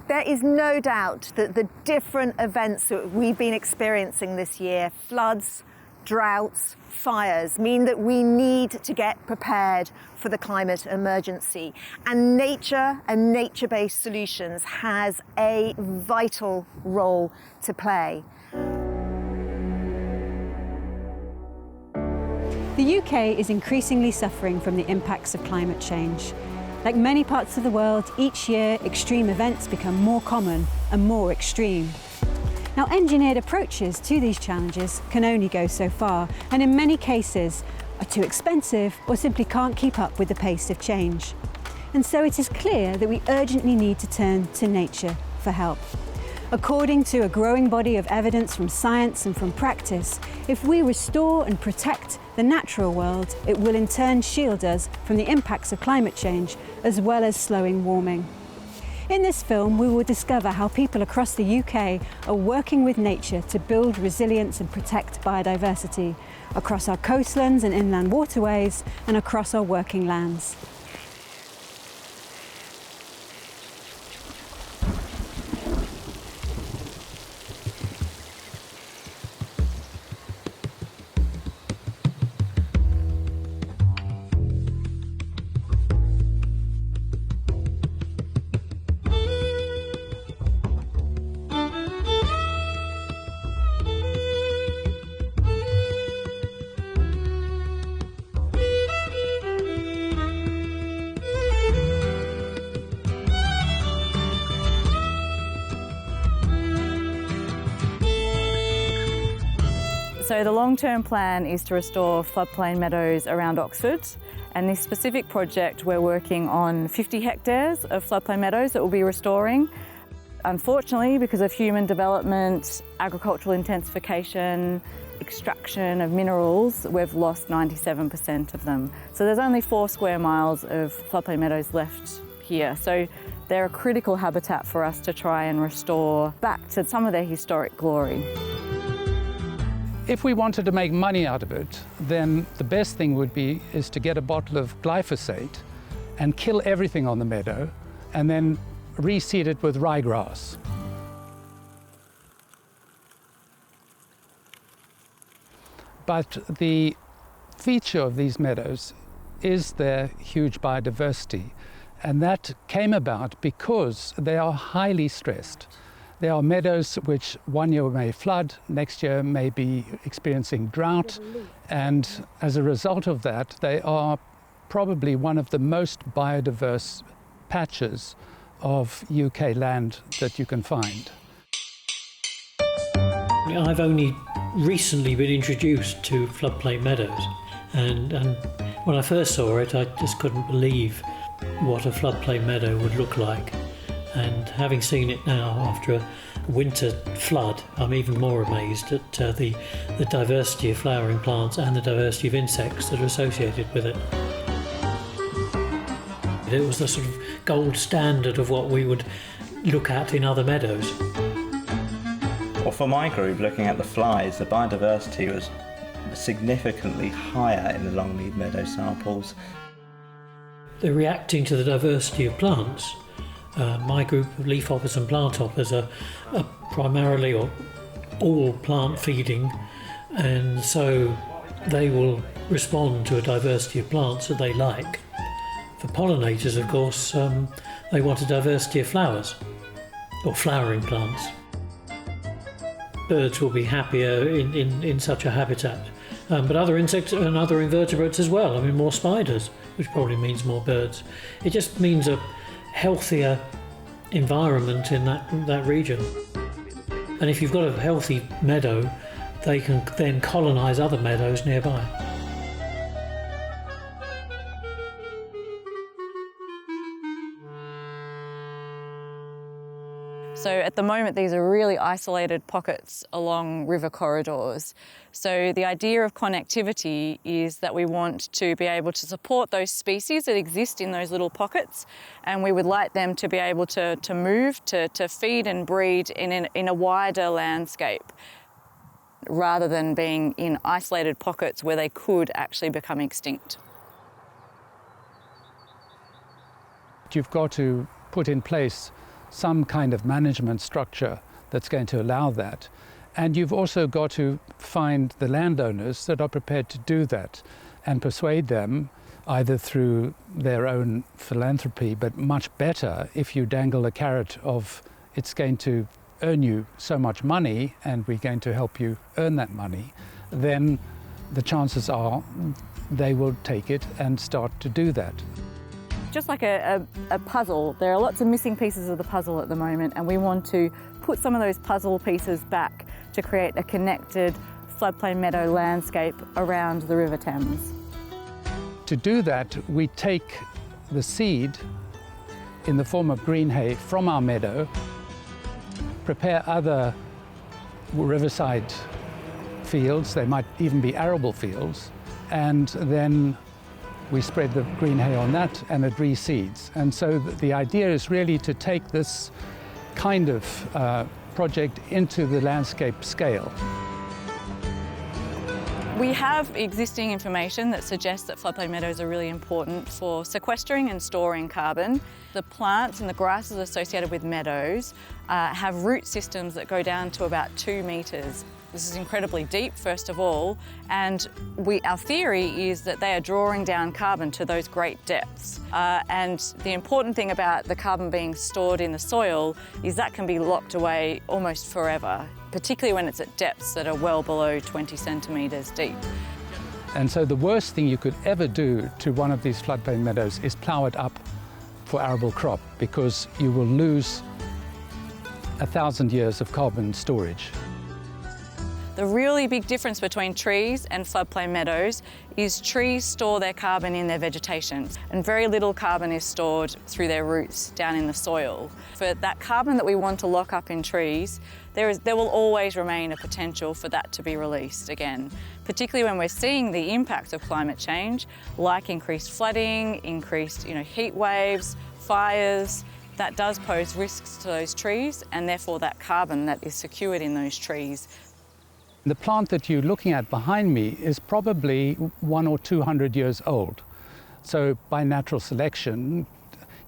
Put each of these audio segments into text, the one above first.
There is no doubt that the different events that we've been experiencing this year, floods, droughts, fires, mean that we need to get prepared for the climate emergency. And nature and nature-based solutions has a vital role to play. The UK is increasingly suffering from the impacts of climate change. Like many parts of the world, each year extreme events become more common and more extreme. Now, engineered approaches to these challenges can only go so far, and in many cases are too expensive or simply can't keep up with the pace of change. And so it is clear that we urgently need to turn to nature for help. According to a growing body of evidence from science and from practice, if we restore and protect the natural world, it will in turn shield us from the impacts of climate change, as well as slowing warming. In this film, we will discover how people across the UK are working with nature to build resilience and protect biodiversity across our coastlands and inland waterways and across our working lands. So the long-term plan is to restore floodplain meadows around Oxford, and this specific project we're working on 50 hectares of floodplain meadows that we'll be restoring. Unfortunately, because of human development, agricultural intensification, extraction of minerals, we've lost 97% of them. So there's only 4 square miles of floodplain meadows left here. So they're a critical habitat for us to try and restore back to some of their historic glory. If we wanted to make money out of it, then the best thing would be is to get a bottle of glyphosate and kill everything on the meadow and then reseed it with ryegrass. But the feature of these meadows is their huge biodiversity, and that came about because they are highly stressed. There are meadows which one year may flood, next year may be experiencing drought, and as a result of that, they are probably one of the most biodiverse patches of UK land that you can find. I've only recently been introduced to floodplain meadows, and when I first saw it, I just couldn't believe what a floodplain meadow would look like. And having seen it now after a winter flood, I'm even more amazed at the diversity of flowering plants and the diversity of insects that are associated with it. It was the sort of gold standard of what we would look at in other meadows. Well, for my group, looking at the flies, the biodiversity was significantly higher in the Longmead meadow samples. They're reacting to the diversity of plants. My group of leafhoppers and planthoppers are primarily or all plant feeding, and so they will respond to a diversity of plants that they like. For pollinators, of course, they want a diversity of flowers or flowering plants. Birds will be happier in such a habitat, but other insects and other invertebrates as well. I mean, more spiders, which probably means more birds. It just means a healthier environment in that region. And if you've got a healthy meadow, they can then colonise other meadows nearby. So at the moment, these are really isolated pockets along river corridors. So the idea of connectivity is that we want to be able to support those species that exist in those little pockets, and we would like them to be able to move, to feed and breed in a wider landscape, rather than being in isolated pockets where they could actually become extinct. You've got to put in place some kind of management structure that's going to allow that. And you've also got to find the landowners that are prepared to do that and persuade them either through their own philanthropy, but much better if you dangle a carrot of it's going to earn you so much money and we're going to help you earn that money, then the chances are they will take it and start to do that. Just like a puzzle, there are lots of missing pieces of the puzzle at the moment, and we want to put some of those puzzle pieces back to create a connected floodplain meadow landscape around the River Thames. To do that, we take the seed in the form of green hay from our meadow, prepare other riverside fields, they might even be arable fields, and then we spread the green hay on that and it reseeds. And so the idea is really to take this kind of project into the landscape scale. We have existing information that suggests that floodplain meadows are really important for sequestering and storing carbon. The plants and the grasses associated with meadows have root systems that go down to about 2 metres. This is incredibly deep, first of all, and our theory is that they are drawing down carbon to those great depths. And the important thing about the carbon being stored in the soil is that can be locked away almost forever, particularly when it's at depths that are well below 20 centimetres deep. And so the worst thing you could ever do to one of these floodplain meadows is plough it up for arable crop, because you will lose 1,000 years of carbon storage. The really big difference between trees and floodplain meadows is trees store their carbon in their vegetation, and very little carbon is stored through their roots down in the soil. For that carbon that we want to lock up in trees, there will always remain a potential for that to be released again, particularly when we're seeing the impacts of climate change, like increased flooding, increased heat waves, fires. That does pose risks to those trees, and therefore that carbon that is secured in those trees. The plant that you're looking at behind me is probably 100 or 200 years old. So by natural selection,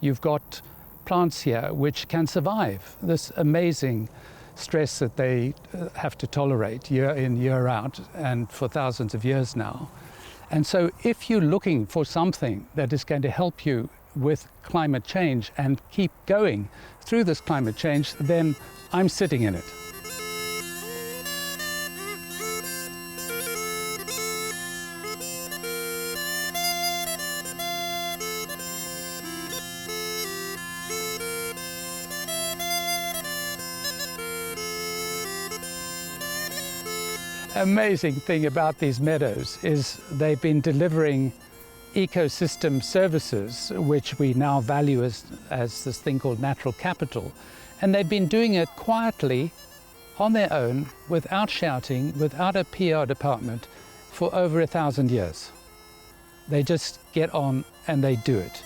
you've got plants here which can survive this amazing stress that they have to tolerate year in, year out, and for thousands of years now. And so if you're looking for something that is going to help you with climate change and keep going through this climate change, then I'm sitting in it. Amazing thing about these meadows is they've been delivering ecosystem services, which we now value as this thing called natural capital. And they've been doing it quietly on their own, without shouting, without a PR department, for over 1,000 years. They just get on and they do it.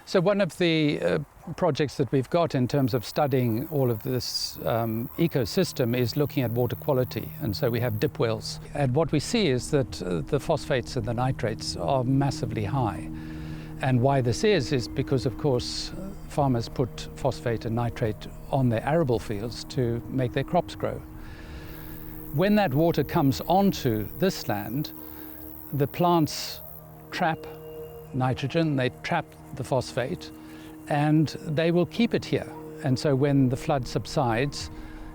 So one of the projects that we've got in terms of studying all of this ecosystem is looking at water quality. And so we have dip wells. And what we see is that the phosphates and the nitrates are massively high. And why this is because, of course, farmers put phosphate and nitrate on their arable fields to make their crops grow. When that water comes onto this land, the plants trap nitrogen, they trap the phosphate, and they will keep it here. And so when the flood subsides,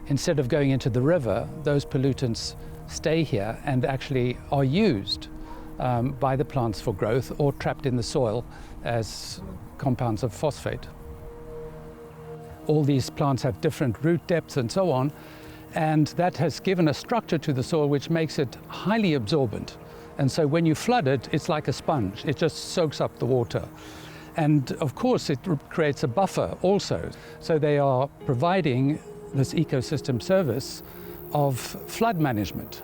instead of going into the river, those pollutants stay here and actually are used by the plants for growth, or trapped in the soil as compounds of phosphate. All these plants have different root depths and so on, and that has given a structure to the soil which makes it highly absorbent. And so when you flood it, it's like a sponge. It just soaks up the water. And of course, it creates a buffer also. So they are providing this ecosystem service of flood management.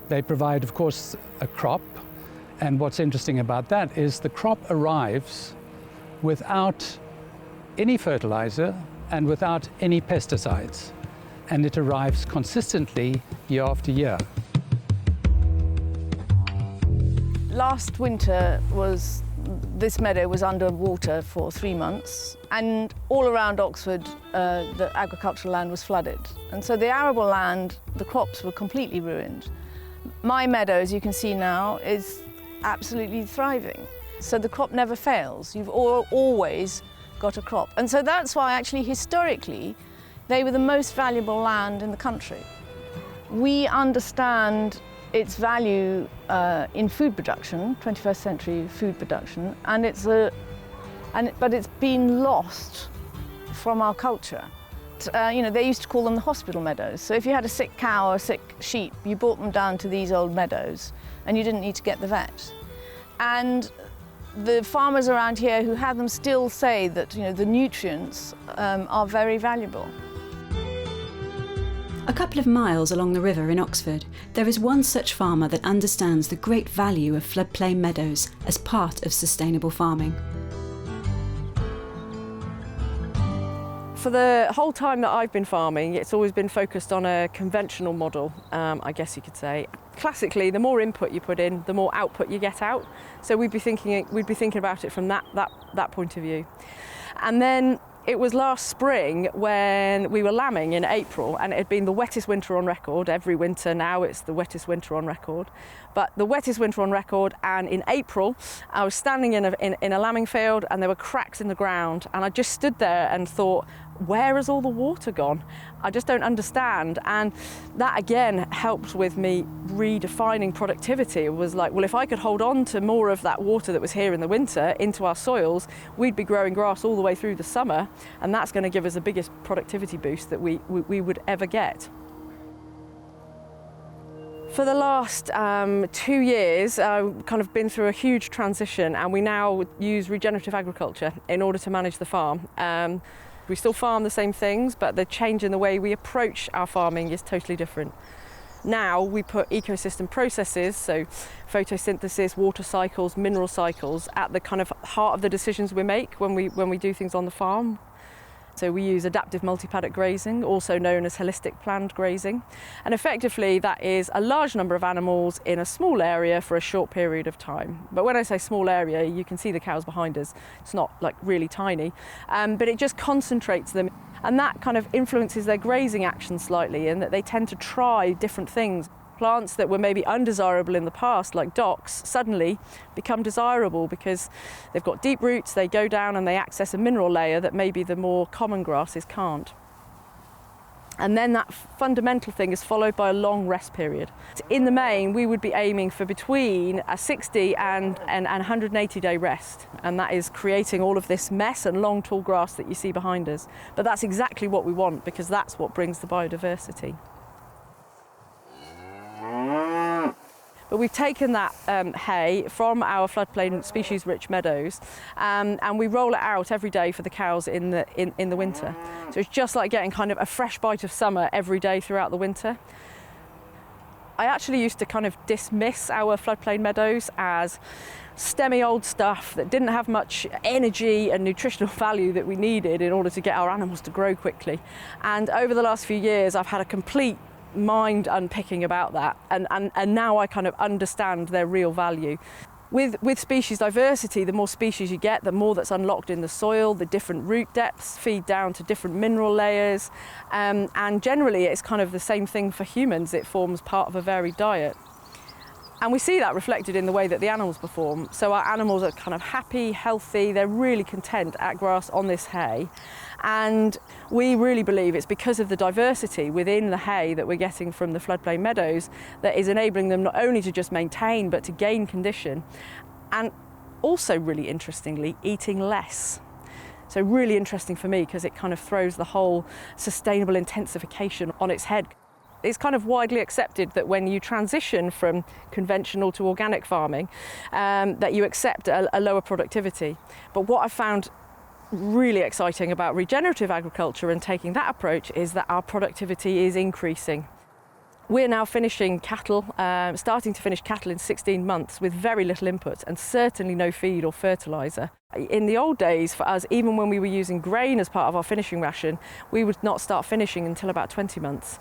They provide, of course, a crop. And what's interesting about that is the crop arrives without any fertilizer and without any pesticides. And it arrives consistently year after year. Last winter was this meadow was underwater for 3 months, and all around Oxford the agricultural land was flooded, and so the arable land, the crops were completely ruined. My meadow, as you can see now, is absolutely thriving, so the crop never fails. You've always got a crop, and so that's why actually historically they were the most valuable land in the country. We understand its value in food production, 21st century food production, and but it's been lost from our culture. You know, they used to call them the hospital meadows. So if you had a sick cow or a sick sheep, you brought them down to these old meadows and you didn't need to get the vet. And the farmers around here who have them still say that, you know, the nutrients are very valuable. A couple of miles along the river in Oxford, there is one such farmer that understands the great value of floodplain meadows as part of sustainable farming. For the whole time that I've been farming, it's always been focused on a conventional model, I guess you could say. Classically, the more input you put in, the more output you get out. So we'd be thinking about it from that point of view. And then it was last spring when we were lambing in April, and it had been the wettest winter on record. Every winter now it's the wettest winter on record. But the wettest winter on record, and in April I was standing in a lambing field and there were cracks in the ground, and I just stood there and thought, where has all the water gone? I just don't understand. And that again helped with me redefining productivity. It was like, well, if I could hold on to more of that water that was here in the winter into our soils, we'd be growing grass all the way through the summer, and that's going to give us the biggest productivity boost that we would ever get. For the last 2 years, I've kind of been through a huge transition, and we now use regenerative agriculture in order to manage the farm. We still farm the same things, but the change in the way we approach our farming is totally different. Now we put ecosystem processes, so photosynthesis, water cycles, mineral cycles, at the kind of heart of the decisions we make when we do things on the farm. So we use adaptive multi-paddock grazing, also known as holistic planned grazing. And effectively that is a large number of animals in a small area for a short period of time. But when I say small area, you can see the cows behind us. It's not like really tiny, but it just concentrates them. And that kind of influences their grazing action slightly, in that they tend to try different things. Plants that were maybe undesirable in the past, like docks, suddenly become desirable because they've got deep roots, they go down and they access a mineral layer that maybe the more common grasses can't. And then that fundamental thing is followed by a long rest period. In the main, we would be aiming for between a 60 and 180-day rest, and that is creating all of this mess and long tall grass that you see behind us. But that's exactly what we want, because that's what brings the biodiversity. But we've taken that hay from our floodplain species-rich meadows, and we roll it out every day for the cows in the winter. So it's just like getting kind of a fresh bite of summer every day throughout the winter. I actually used to kind of dismiss our floodplain meadows as stemmy old stuff that didn't have much energy and nutritional value that we needed in order to get our animals to grow quickly. And over the last few years, I've had a complete mind unpicking about that, and now I kind of understand their real value. With species diversity, the more species you get, the more that's unlocked in the soil, the different root depths feed down to different mineral layers, and generally it's kind of the same thing for humans. It forms part of a varied diet. And we see that reflected in the way that the animals perform. So our animals are kind of happy, healthy, they're really content at grass on this hay. And we really believe it's because of the diversity within the hay that we're getting from the floodplain meadows that is enabling them not only to just maintain, but to gain condition. And also, really interestingly, eating less. So really interesting for me, because it kind of throws the whole sustainable intensification on its head. It's kind of widely accepted that when you transition from conventional to organic farming, that you accept a lower productivity. But what I found really exciting about regenerative agriculture and taking that approach is that our productivity is increasing. We're now finishing cattle, starting to finish cattle in 16 months with very little input and certainly no feed or fertiliser. In the old days for us, even when we were using grain as part of our finishing ration, we would not start finishing until about 20 months.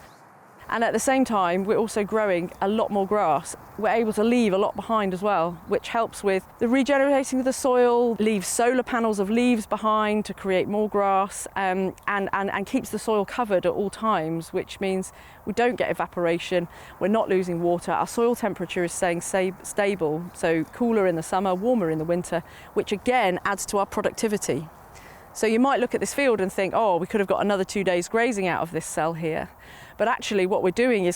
And at the same time, we're also growing a lot more grass. We're able to leave a lot behind as well, which helps with the regenerating of the soil, leaves solar panels of leaves behind to create more grass, and keeps the soil covered at all times, which means we don't get evaporation, we're not losing water, our soil temperature is staying stable, so cooler in the summer, warmer in the winter, which again adds to our productivity. So you might look at this field and think, oh, we could have got another 2 days grazing out of this cell here. But actually what we're doing is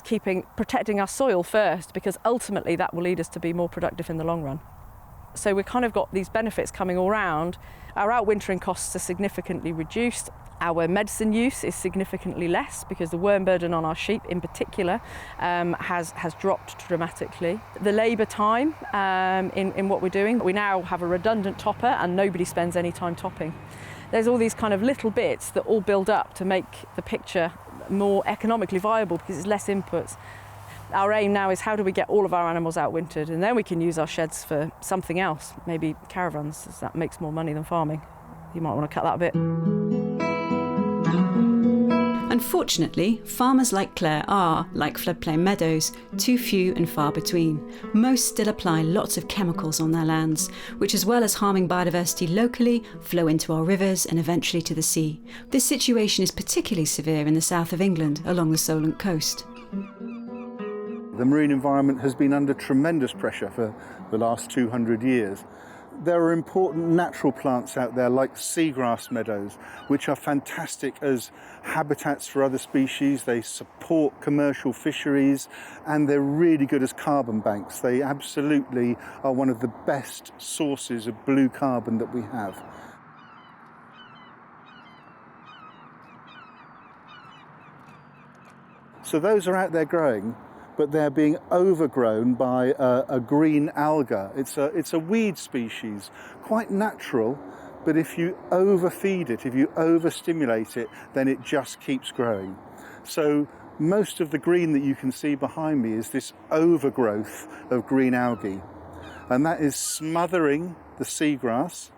protecting our soil first, because ultimately that will lead us to be more productive in the long run. So we've kind of got these benefits coming all round. Our outwintering costs are significantly reduced. Our medicine use is significantly less because the worm burden on our sheep in particular has dropped dramatically. The labour time in what we're doing, we now have a redundant topper and nobody spends any time topping. There's all these kind of little bits that all build up to make the picture more economically viable because it's less inputs. Our aim now is how do we get all of our animals outwintered, and then we can use our sheds for something else, maybe caravans, as that makes more money than farming. You might want to cut that a bit. Unfortunately, farmers like Claire are, like floodplain meadows, too few and far between. Most still apply lots of chemicals on their lands, which, as well as harming biodiversity locally, flow into our rivers and eventually to the sea. This situation is particularly severe in the south of England, along the Solent coast. The marine environment has been under tremendous pressure for the last 200 years. There are important natural plants out there like seagrass meadows, which are fantastic as habitats for other species. They support commercial fisheries and they're really good as carbon banks. They absolutely are one of the best sources of blue carbon that we have. So those are out there growing, but they're being overgrown by a green alga. It's a weed species, quite natural, but if you overfeed it, if you overstimulate it, then it just keeps growing. So most of the green that you can see behind me is this overgrowth of green algae, and that is smothering the seagrass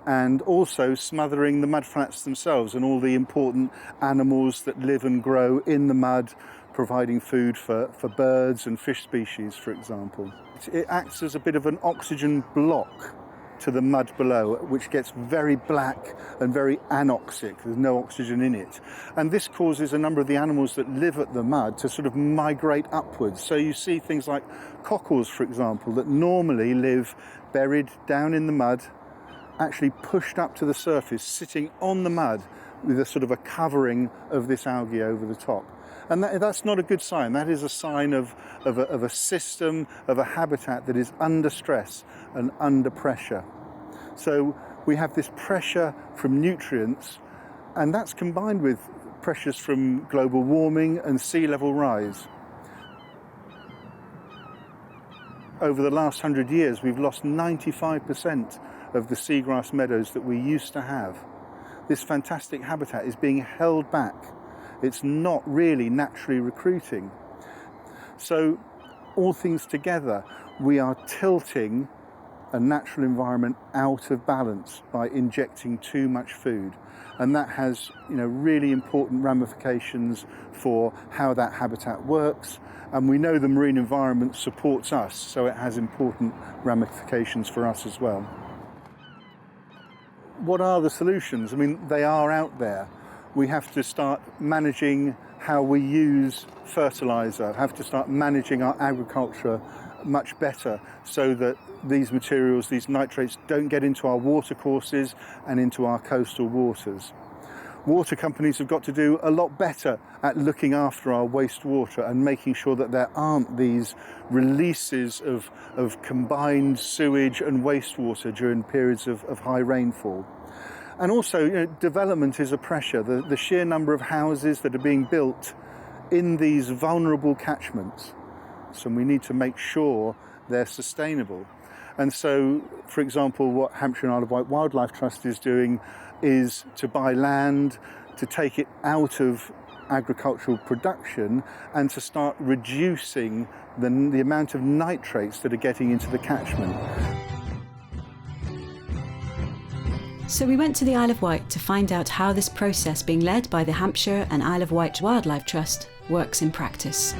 and also smothering the mudflats themselves and all the important animals that live and grow in the mud, providing food for birds and fish species, for example. It acts as a bit of an oxygen block to the mud below, which gets very black and very anoxic. There's no oxygen in it. And this causes a number of the animals that live at the mud to sort of migrate upwards. So you see things like cockles, for example, that normally live buried down in the mud, actually pushed up to the surface, sitting on the mud with a sort of a covering of this algae over the top. And that's not a good sign. That is a sign of a system, of a habitat that is under stress and under pressure. So we have this pressure from nutrients, and that's combined with pressures from global warming and sea level rise. Over the last 100 years, we've lost 95% of the seagrass meadows that we used to have. This fantastic habitat is being held back. It's not really naturally recruiting. So all things together, we are tilting a natural environment out of balance by injecting too much food. And that has, really important ramifications for how that habitat works. And we know the marine environment supports us, so it has important ramifications for us as well. What are the solutions? I mean, they are out there. We have to start managing how we use fertiliser, have to start managing our agriculture much better so that these materials, these nitrates, don't get into our watercourses and into our coastal waters. Water companies have got to do a lot better at looking after our wastewater and making sure that there aren't these releases of combined sewage and wastewater during periods of high rainfall. And also, development is a pressure. The sheer number of houses that are being built in these vulnerable catchments. So we need to make sure they're sustainable. And so, for example, what Hampshire and Isle of Wight Wildlife Trust is doing is to buy land, to take it out of agricultural production and to start reducing the amount of nitrates that are getting into the catchment. So we went to the Isle of Wight to find out how this process being led by the Hampshire and Isle of Wight Wildlife Trust works in practice.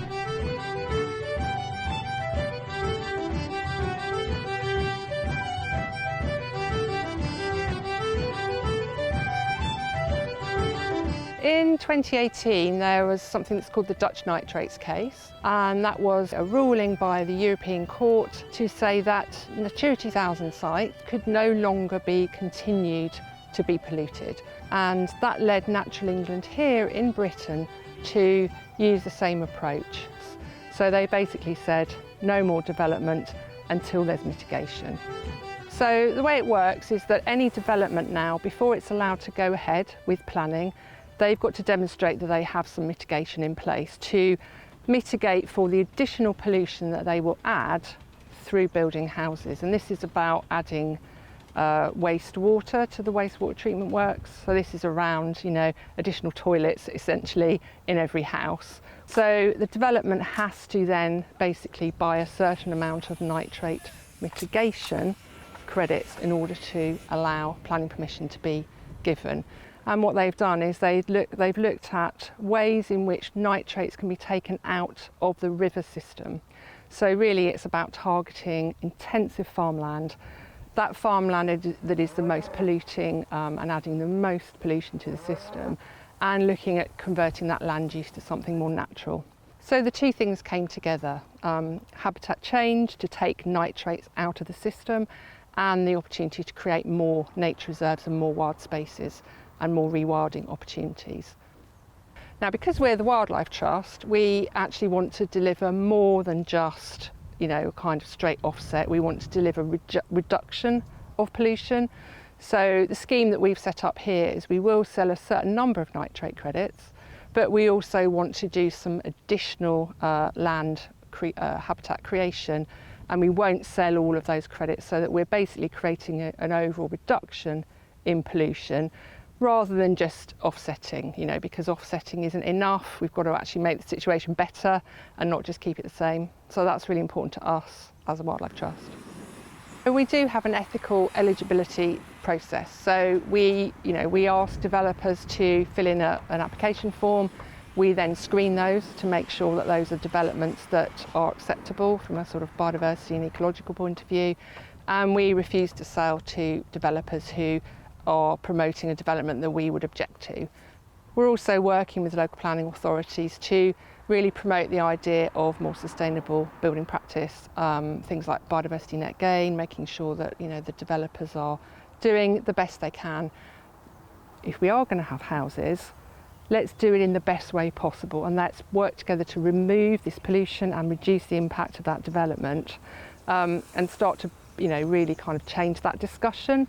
In 2018 there was something that's called the Dutch nitrates case, and that was a ruling by the European Court to say that Natura 2000 sites could no longer be continued to be polluted, and that led Natural England here in Britain to use the same approach. So they basically said no more development until there's mitigation. So the way it works is that any development now, before it's allowed to go ahead with planning, they've got to demonstrate that they have some mitigation in place to mitigate for the additional pollution that they will add through building houses. And this is about adding wastewater to the wastewater treatment works. So this is around, additional toilets essentially in every house. So the development has to then basically buy a certain amount of nitrate mitigation credits in order to allow planning permission to be given. And what they've done is they've looked at ways in which nitrates can be taken out of the river system. So really it's about targeting intensive farmland, that farmland that is the most polluting and adding the most pollution to the system, and looking at converting that land use to something more natural. So the two things came together, habitat change to take nitrates out of the system, and the opportunity to create more nature reserves and more wild spaces and more rewilding opportunities. Now, because we're the Wildlife Trust, we actually want to deliver more than just, a kind of straight offset. We want to deliver reduction of pollution. So the scheme that we've set up here is we will sell a certain number of nitrate credits, but we also want to do some additional land habitat creation, and we won't sell all of those credits, so that we're basically creating an overall reduction in pollution, rather than just offsetting, because offsetting isn't enough. We've got to actually make the situation better and not just keep it the same. So that's really important to us as a Wildlife Trust. We do have an ethical eligibility process. So we ask developers to fill in an application form. We then screen those to make sure that those are developments that are acceptable from a sort of biodiversity and ecological point of view. And we refuse to sell to developers who are promoting a development that we would object to. We're also working with local planning authorities to really promote the idea of more sustainable building practice, things like biodiversity net gain, making sure that the developers are doing the best they can. If we are going to have houses, let's do it in the best way possible, and let's work together to remove this pollution and reduce the impact of that development, and start to really kind of change that discussion.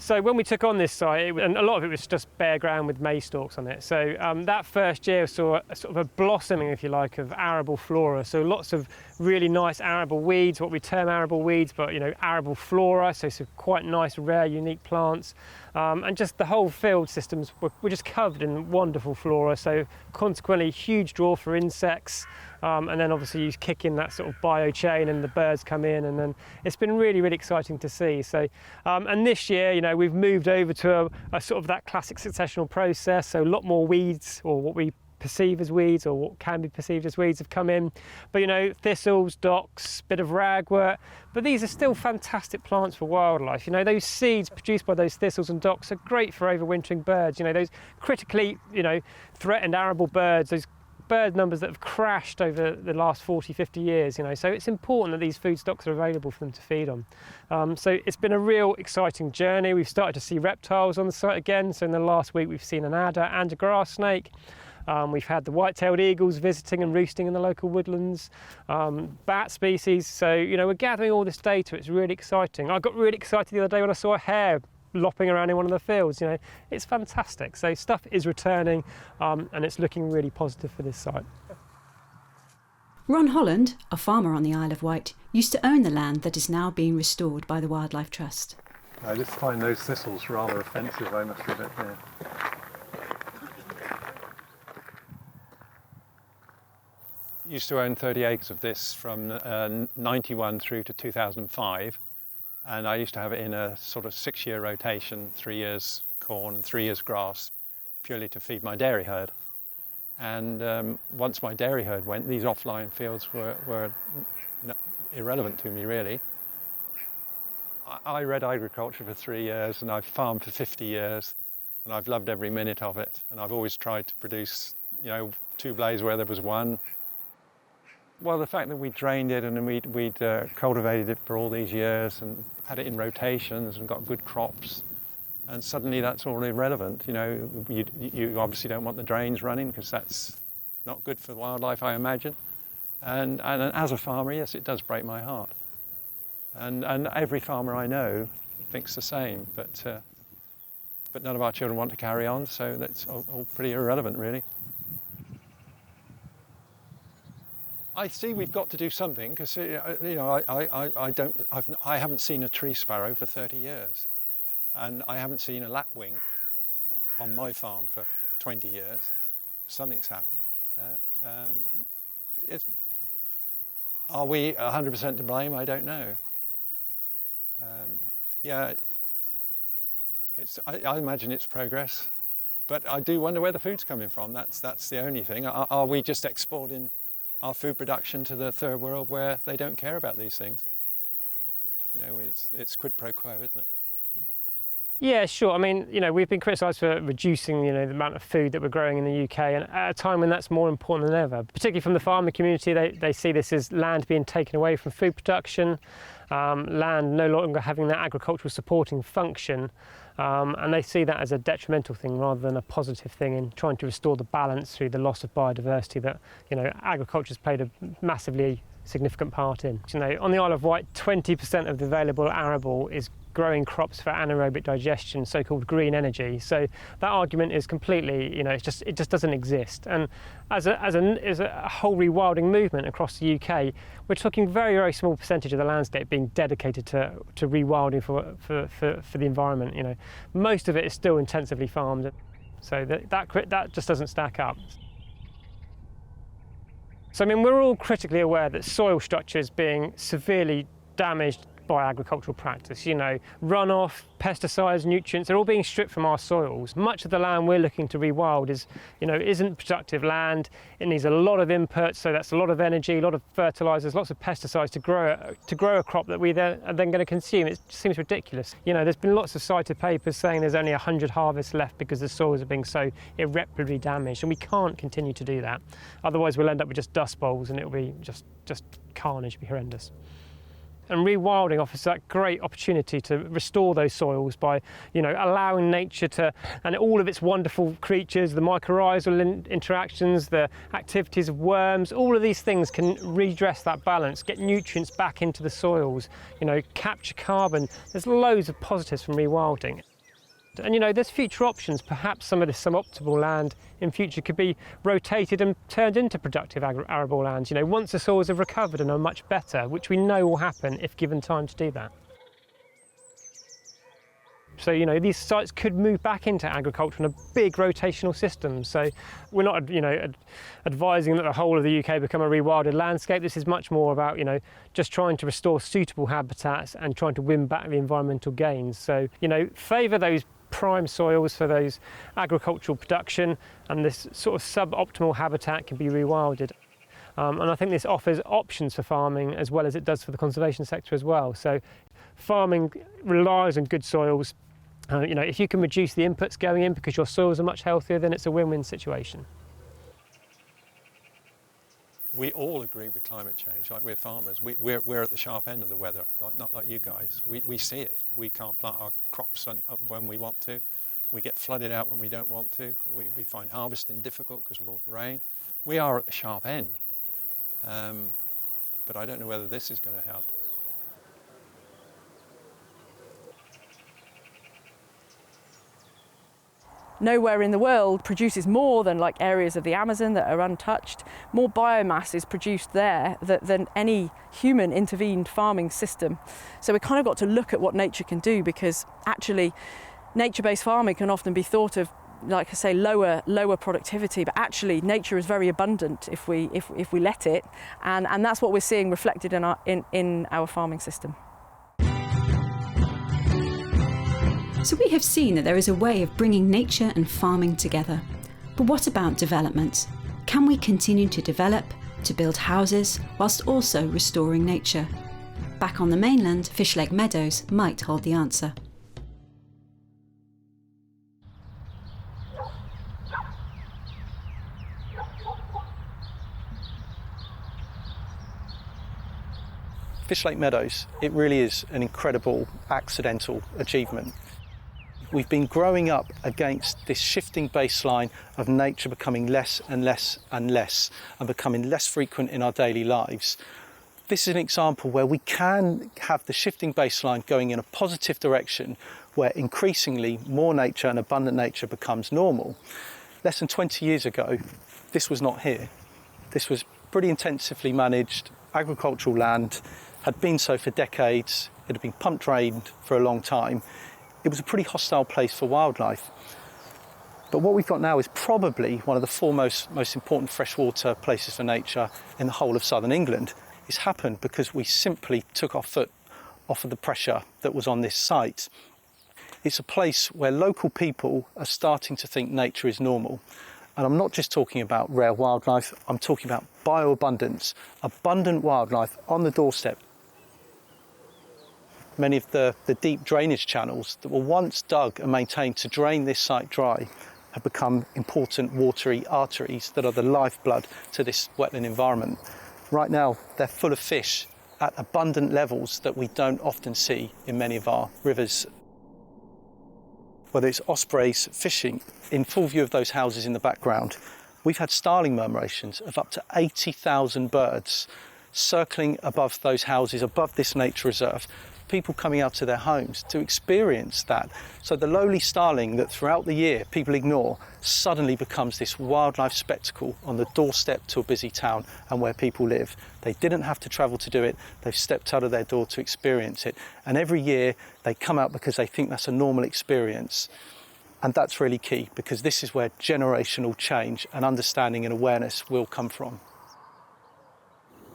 So when we took on this site, and a lot of it was just bare ground with maize stalks on it. So that first year saw a sort of a blossoming, if you like, of arable flora. So lots of really nice arable weeds, what we term arable weeds, but arable flora. So some quite nice, rare, unique plants, and just the whole field systems were just covered in wonderful flora. So consequently, huge draw for insects. And then obviously you kick in that sort of biochain and the birds come in, and then it's been really, really exciting to see. So, and this year, we've moved over to a sort of that classic successional process. So a lot more weeds, or what we perceive as weeds, or what can be perceived as weeds, have come in. But thistles, docks, bit of ragwort. But these are still fantastic plants for wildlife. Those seeds produced by those thistles and docks are great for overwintering birds. Those critically, threatened arable birds, those bird numbers that have crashed over the last 40, 50 years, so it's important that these food stocks are available for them to feed on. So it's been a real exciting journey. We've started to see reptiles on the site again. So in the last week we've seen an adder and a grass snake. We've had the white-tailed eagles visiting and roosting in the local woodlands, bat species. So, we're gathering all this data. It's really exciting. I got really excited the other day when I saw a hare lopping around in one of the fields. It's fantastic. So stuff is returning, and it's looking really positive for this site. Ron Holland, a farmer on the Isle of Wight, used to own the land that is now being restored by the Wildlife Trust. I just find those thistles rather offensive, I must admit. Yeah. Used to own 30 acres of this from 91 through to 2005. And I used to have it in a sort of 6-year rotation, 3 years corn and 3 years grass. purely to feed my dairy herd. And once my dairy herd went, these offline fields were irrelevant to me, really. I read agriculture for 3 years, and I've farmed for 50 years, and I've loved every minute of it. And I've always tried to produce, 2 blades where there was one. Well, the fact that we drained it and we'd cultivated it for all these years and had it in rotations and got good crops, and suddenly that's all irrelevant. You obviously don't want the drains running because that's not good for wildlife, I imagine. And as a farmer, yes, it does break my heart. And every farmer I know thinks the same, but none of our children want to carry on, so that's all pretty irrelevant, really. I see we've got to do something because I haven't seen a tree sparrow for 30 years, and I haven't seen a lapwing on my farm for 20 years. Something's happened. Are we 100% to blame? I don't know. I imagine it's progress, but I do wonder where the food's coming from. That's the only thing. Are we just exporting our food production to the third world where they don't care about these things? It's quid pro quo, isn't it? Yeah, sure. I mean, we've been criticised for reducing, the amount of food that we're growing in the UK, and at a time when that's more important than ever. Particularly from the farming community, they see this as land being taken away from food production, land no longer having that agricultural supporting function, and they see that as a detrimental thing rather than a positive thing in trying to restore the balance through the loss of biodiversity that, agriculture's played a massively significant part in. On the Isle of Wight, 20% of the available arable is growing crops for anaerobic digestion, so-called green energy. So that argument is completely, it just doesn't exist. And as a whole rewilding movement across the UK, we're talking very, very small percentage of the landscape being dedicated to rewilding for the environment. Most of it is still intensively farmed, so that just doesn't stack up. So we're all critically aware that soil structure is being severely damaged by agricultural practice. Runoff, pesticides, nutrients, they're all being stripped from our soils. Much of the land we're looking to rewild isn't productive land. It needs a lot of inputs, so that's a lot of energy, a lot of fertilizers, lots of pesticides to grow a crop that we then are going to consume. It seems ridiculous. There's been lots of cited papers saying there's only 100 harvests left because the soils are being so irreparably damaged, and we can't continue to do that. Otherwise we'll end up with just dust bowls, and it'll be just carnage, it'll be horrendous. And rewilding offers that great opportunity to restore those soils by, allowing nature to, and all of its wonderful creatures, the mycorrhizal interactions, the activities of worms, all of these things can redress that balance, get nutrients back into the soils, capture carbon. There's loads of positives from rewilding. And there's future options. Perhaps some of this suboptimal land in future could be rotated and turned into productive arable lands, once the soils have recovered and are much better, which we know will happen if given time to do that. So, these sites could move back into agriculture in a big rotational system. So we're not, advising that the whole of the UK become a rewilded landscape. This is much more about, just trying to restore suitable habitats and trying to win back the environmental gains. So, favour those prime soils for those agricultural production, and this sort of suboptimal habitat can be rewilded. And I think this offers options for farming as well as it does for the conservation sector as well. So farming relies on good soils. If you can reduce the inputs going in because your soils are much healthier, then it's a win-win situation. We all agree with climate change, like we're farmers. We're at the sharp end of the weather, not like you guys. We see it. We can't plant our crops when we want to. We get flooded out when we don't want to. We find harvesting difficult because of all the rain. We are at the sharp end. But I don't know whether this is going to help. Nowhere in the world produces more than areas of the Amazon that are untouched. More biomass is produced there than any human intervened farming system. So we kind of got to look at what nature can do, because actually nature-based farming can often be thought of, like I say, lower productivity, but actually nature is very abundant if we let it, and that's what we're seeing reflected in our farming system. So we have seen that there is a way of bringing nature and farming together. But what about development? Can we continue to develop, to build houses, whilst also restoring nature? Back on the mainland, Fishlake Meadows might hold the answer. Fishlake Meadows, it really is an incredible accidental achievement. We've been growing up against this shifting baseline of nature becoming less and less and less and becoming less frequent in our daily lives. This is an example where we can have the shifting baseline going in a positive direction where increasingly more nature and abundant nature becomes normal. Less than 20 years ago, this was not here. This was pretty intensively managed agricultural land, had been so for decades, it had been pump drained for a long time. It was a pretty hostile place for wildlife. But what we've got now is probably one of the foremost, most important freshwater places for nature in the whole of southern England. It's happened because we simply took our foot off of the pressure that was on this site. It's a place where local people are starting to think nature is normal. And I'm not just talking about rare wildlife, I'm talking about bioabundance, abundant wildlife on the doorstep. Many of the deep drainage channels that were once dug and maintained to drain this site dry have become important watery arteries that are the lifeblood to this wetland environment. Right now, they're full of fish at abundant levels that we don't often see in many of our rivers. Whether it's ospreys fishing in full view of those houses in the background, we've had starling murmurations of up to 80,000 birds circling above those houses, above this nature reserve, people coming out to their homes to experience that. So the lowly starling that throughout the year people ignore suddenly becomes this wildlife spectacle on the doorstep to a busy town and where people live. They didn't have to travel to do it, they've stepped out of their door to experience it. And every year they come out because they think that's a normal experience. And that's really key, because this is where generational change and understanding and awareness will come from.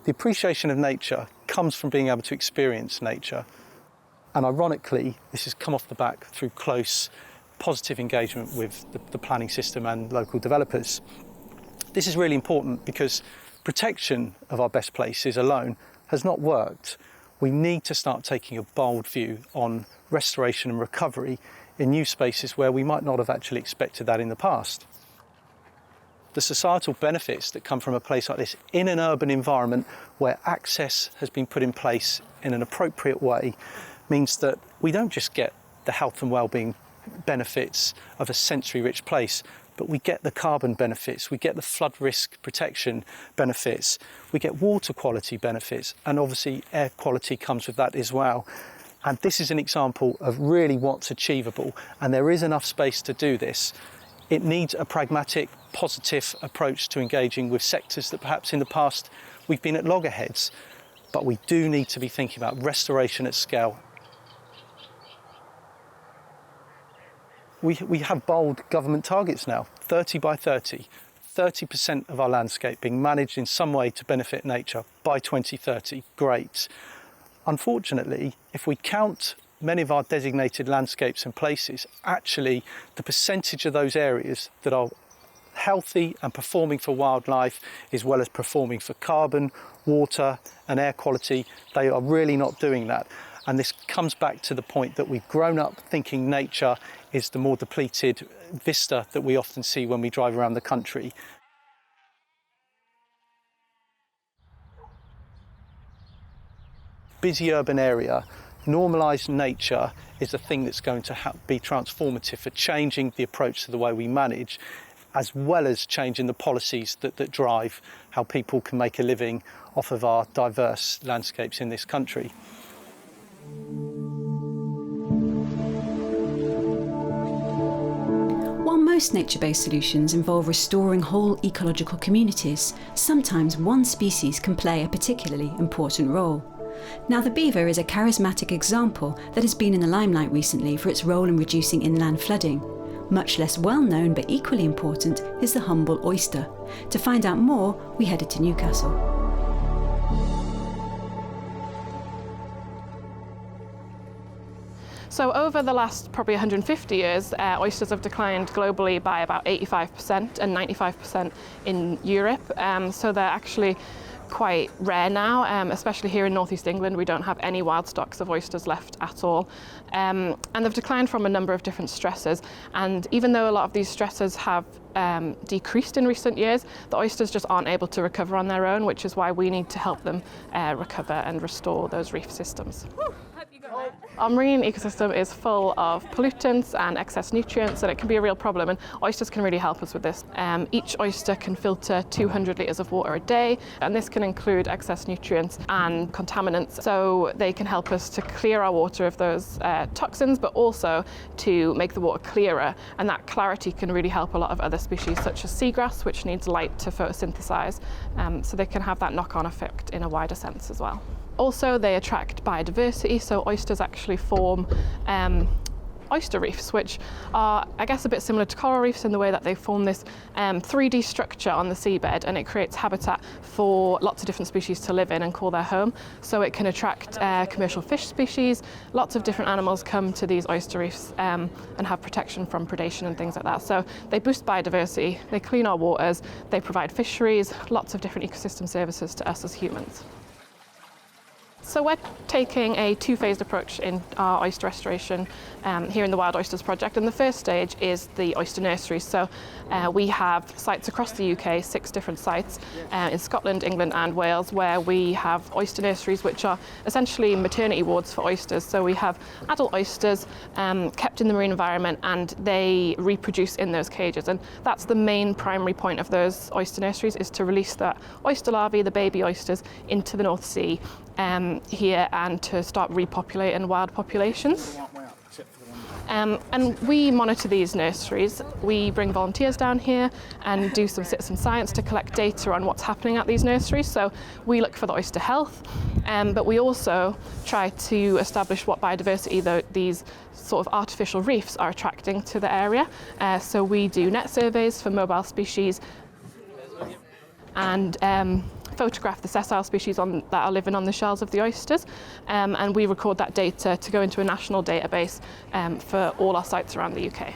The appreciation of nature comes from being able to experience nature. And ironically, this has come off the back through close, positive engagement with the planning system and local developers. This is really important because protection of our best places alone has not worked. We need to start taking a bold view on restoration and recovery in new spaces where we might not have actually expected that in the past. The societal benefits that come from a place like this in an urban environment where access has been put in place in an appropriate way means that we don't just get the health and well-being benefits of a sensory-rich place, but we get the carbon benefits, we get the flood risk protection benefits, we get water quality benefits, and obviously air quality comes with that as well. And this is an example of really what's achievable, and there is enough space to do this. It needs a pragmatic, positive approach to engaging with sectors that perhaps in the past we've been at loggerheads, but we do need to be thinking about restoration at scale. We have bold government targets now, 30 by 30, 30% of our landscape being managed in some way to benefit nature by 2030, great. Unfortunately, if we count many of our designated landscapes and places, actually the percentage of those areas that are healthy and performing for wildlife as well as performing for carbon, water and air quality, they are really not doing that. And this comes back to the point that we've grown up thinking nature is the more depleted vista that we often see when we drive around the country. Busy urban area, normalised nature is the thing that's going to be transformative for changing the approach to the way we manage, as well as changing the policies that drive how people can make a living off of our diverse landscapes in this country. While most nature-based solutions involve restoring whole ecological communities, sometimes one species can play a particularly important role. Now, the beaver is a charismatic example that has been in the limelight recently for its role in reducing inland flooding. Much less well-known but equally important is the humble oyster. To find out more, we headed to Newcastle. So over the last probably 150 years, oysters have declined globally by about 85% and 95% in Europe. So they're actually quite rare now, especially here in northeast England. We don't have any wild stocks of oysters left at all. And they've declined from a number of different stressors. And even though a lot of these stressors have decreased in recent years, the oysters just aren't able to recover on their own, which is why we need to help them recover and restore those reef systems. Our marine ecosystem is full of pollutants and excess nutrients, and it can be a real problem, and oysters can really help us with this. Each oyster can filter 200 litres of water a day, and this can include excess nutrients and contaminants, so they can help us to clear our water of those toxins, but also to make the water clearer, and that clarity can really help a lot of other species such as seagrass, which needs light to photosynthesize, so they can have that knock-on effect in a wider sense as well. Also, they attract biodiversity, so oysters actually form oyster reefs, which are, I guess, a bit similar to coral reefs in the way that they form this 3D structure on the seabed, and it creates habitat for lots of different species to live in and call their home. So it can attract commercial fish species. Lots of different animals come to these oyster reefs and have protection from predation and things like that. So they boost biodiversity, they clean our waters, they provide fisheries, lots of different ecosystem services to us as humans. So we're taking a two-phased approach in our oyster restoration here in the Wild Oysters Project, and the first stage is the oyster nurseries. So we have sites across the UK, 6 different sites in Scotland, England and Wales, where we have oyster nurseries which are essentially maternity wards for oysters. So we have adult oysters kept in the marine environment, and they reproduce in those cages, and that's the main primary point of those oyster nurseries, is to release the oyster larvae, the baby oysters, into the North Sea here, and to start repopulating wild populations. And we monitor these nurseries. We bring volunteers down here and do some citizen science to collect data on what's happening at these nurseries. So we look for the oyster health, but we also try to establish what biodiversity these sort of artificial reefs are attracting to the area. So we do net surveys for mobile species and photograph the sessile species that are living on the shells of the oysters, and we record that data to go into a national database for all our sites around the UK.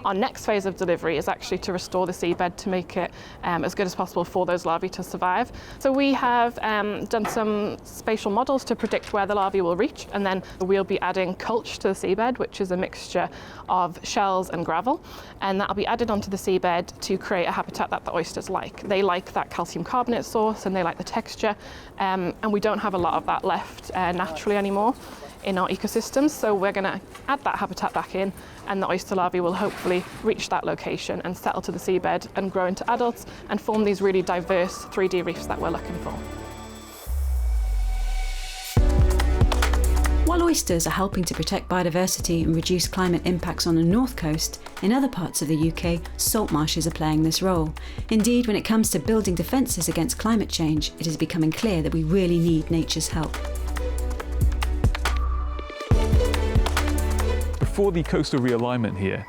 Our next phase of delivery is actually to restore the seabed to make it as good as possible for those larvae to survive. So we have done some spatial models to predict where the larvae will reach, and then we'll be adding culch to the seabed, which is a mixture of shells and gravel, and that'll be added onto the seabed to create a habitat that the oysters like. They like that calcium carbonate source, and they like the texture, and we don't have a lot of that left naturally anymore in our ecosystems, so we're going to add that habitat back in, and the oyster larvae will hopefully reach that location and settle to the seabed and grow into adults and form these really diverse 3D reefs that we're looking for. While oysters are helping to protect biodiversity and reduce climate impacts on the north coast, in other parts of the UK, salt marshes are playing this role. Indeed, when it comes to building defences against climate change, it is becoming clear that we really need nature's help. For the coastal realignment here,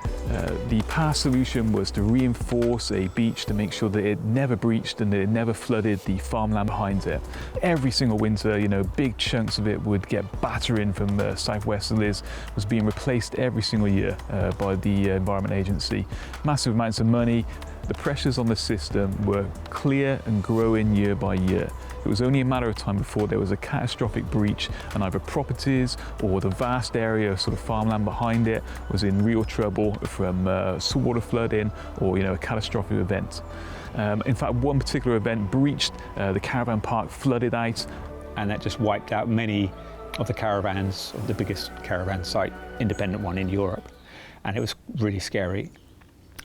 the past solution was to reinforce a beach to make sure that it never breached and that it never flooded the farmland behind it. Every single winter, big chunks of it would get battering from southwesterlies, was being replaced every single year by the Environment Agency. Massive amounts of money. The pressures on the system were clear and growing year by year. It was only a matter of time before there was a catastrophic breach, and either properties or the vast area of sort of farmland behind it was in real trouble from saltwater flooding or a catastrophic event. In fact, one particular event breached, the caravan park flooded out, and that just wiped out many of the caravans, of the biggest caravan site, independent one in Europe, and it was really scary.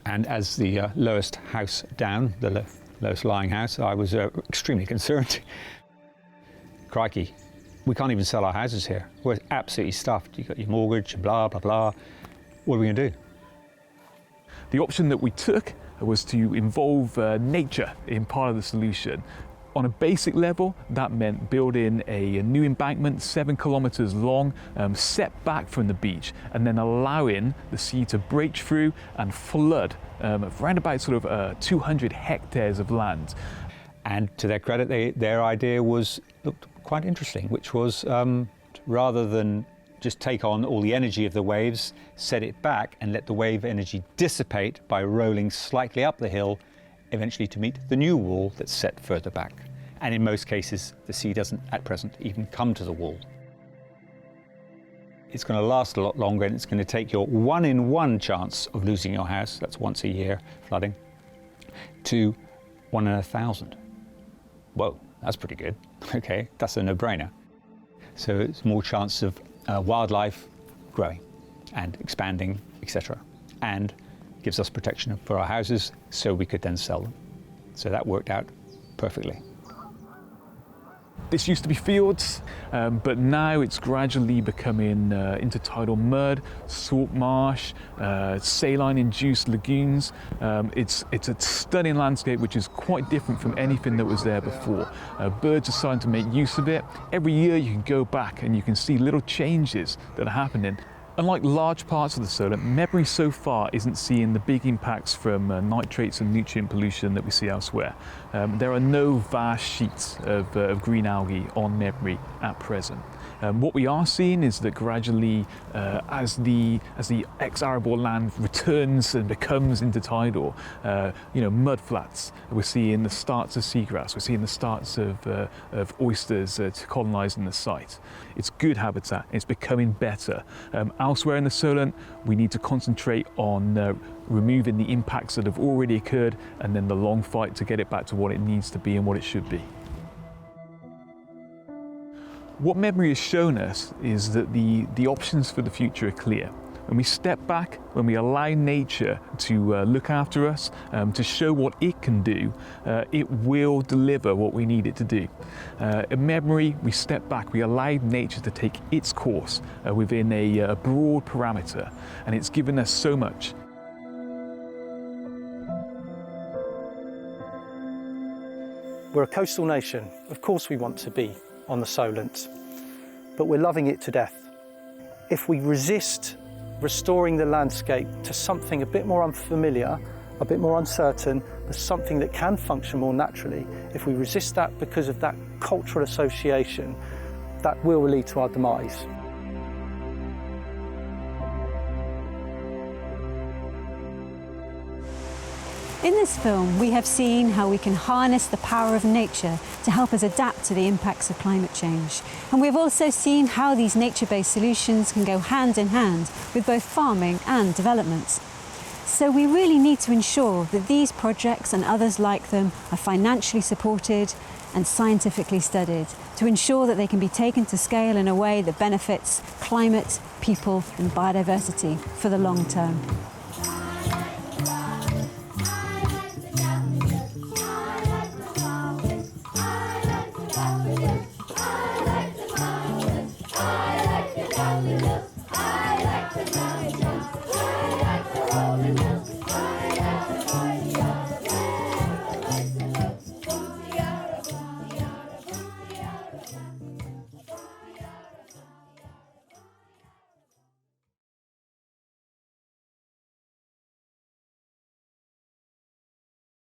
And as the lowest house down, the lowest lying house, I was extremely concerned. Crikey, we can't even sell our houses here. We're absolutely stuffed. You've got your mortgage, blah, blah, blah. What are we going to do? The option that we took was to involve nature in part of the solution. On a basic level, that meant building a new embankment 7 kilometres long, set back from the beach, and then allowing the sea to break through and flood around about sort of 200 hectares of land. And to their credit, their idea looked quite interesting, which was rather than just take on all the energy of the waves, set it back and let the wave energy dissipate by rolling slightly up the hill, eventually to meet the new wall that's set further back. And in most cases, the sea doesn't at present even come to the wall. It's going to last a lot longer, and it's going to take your 1 in 1 chance of losing your house, that's once a year flooding, to 1 in 1,000. Whoa, that's pretty good. Okay, that's a no-brainer. So it's more chance of wildlife growing and expanding, etc. And gives us protection for our houses so we could then sell them. So that worked out perfectly. This used to be fields, but now it's gradually becoming intertidal mud, salt marsh, saline-induced lagoons. It's a stunning landscape which is quite different from anything that was there before. Birds are starting to make use of it. Every year you can go back and you can see little changes that are happening. Unlike large parts of the Solent, Medbury so far isn't seeing the big impacts from nitrates and nutrient pollution that we see elsewhere. There are no vast sheets of green algae on Medbury at present. What we are seeing is that gradually, as the ex-arable land returns and becomes intertidal, mud flats, we're seeing the starts of seagrass, we're seeing the starts of oysters colonising the site. It's good habitat, it's becoming better. Elsewhere in the Solent, we need to concentrate on removing the impacts that have already occurred, and then the long fight to get it back to what it needs to be and what it should be. What Medbury has shown us is that the options for the future are clear. When we step back, when we allow nature to look after us, to show what it can do, it will deliver what we need it to do. At Medbury, we step back, we allow nature to take its course within a broad parameter, and it's given us so much. We're a coastal nation. Of course we want to be on the Solent, but we're loving it to death. If we resist restoring the landscape to something a bit more unfamiliar, a bit more uncertain, but something that can function more naturally, if we resist that because of that cultural association, that will lead to our demise. In this film, we have seen how we can harness the power of nature to help us adapt to the impacts of climate change. And we've also seen how these nature-based solutions can go hand in hand with both farming and development. So we really need to ensure that these projects and others like them are financially supported and scientifically studied to ensure that they can be taken to scale in a way that benefits climate, people and biodiversity for the long term. I like the